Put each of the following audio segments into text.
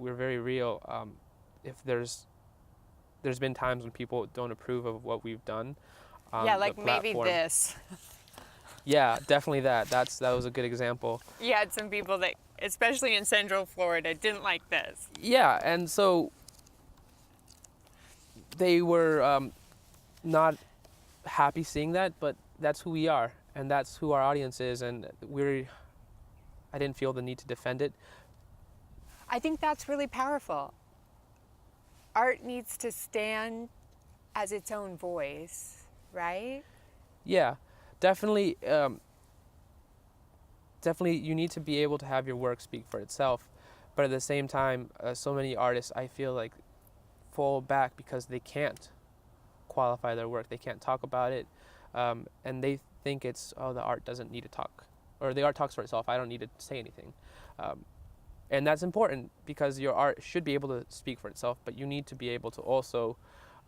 we're very real. If there's been times when people don't approve of what we've done on Yeah, the like maybe platform. this. Yeah, definitely that. That was a good example. You had some people that, especially in Central Florida, didn't like this. Yeah, and so they were not happy seeing that, but that's who we are, and that's who our audience is, and I didn't feel the need to defend it. I think that's really powerful. Art needs to stand as its own voice, right? Yeah, definitely. Definitely, you need to be able to have your work speak for itself, but at the same time, so many artists, I feel like, fall back because they can't qualify their work. They can't talk about it, and they think it's, oh, the art doesn't need to talk, or the art talks for itself. I don't need to say anything, and that's important because your art should be able to speak for itself, but you need to be able to also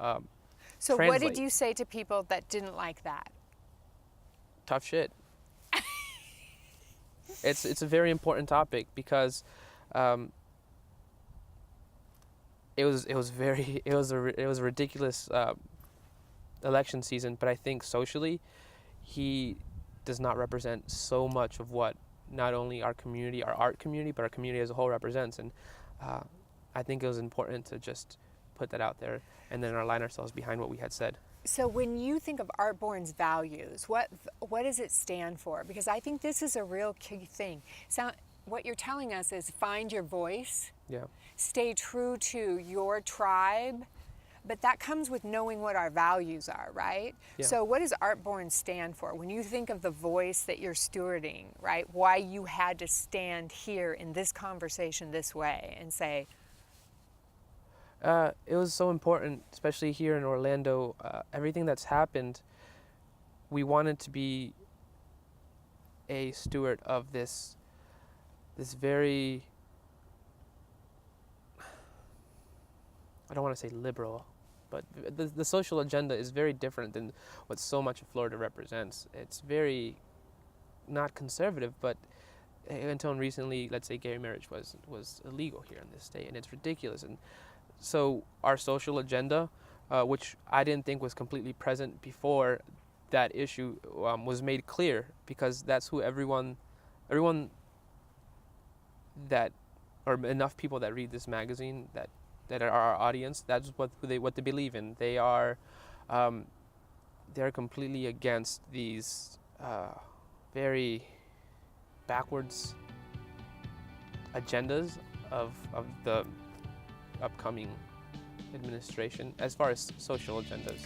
So what translate. did you say to people that didn't like that? Tough shit. It's a very important topic because it was a ridiculous election season, but I think socially he does not represent so much of what not only our community, our art community, but our community as a whole represents. And I think it was important to just put that out there and then align ourselves behind what we had said. So when you think of Artborne's values, what does it stand for? Because I think this is a real key thing. So what you're telling us is find your voice, Yeah. stay true to your tribe, but that comes with knowing what our values are, right? Yeah. So what does Artborne stand for? When you think of the voice that you're stewarding, right? Why you had to stand here in this conversation this way and say, It was so important, especially here in Orlando. Everything that's happened, we wanted to be a steward of this very, I don't want to say liberal, but the social agenda is very different than what so much of Florida represents. It's very not conservative, but until recently, let's say gay marriage was illegal here in this state, and it's ridiculous. And so our social agenda, which I didn't think was completely present before that issue, was made clear because that's who everyone that, or enough people that read this magazine that are our audience, that's what they believe in. They're completely against these very backwards agendas of the upcoming administration as far as social agendas.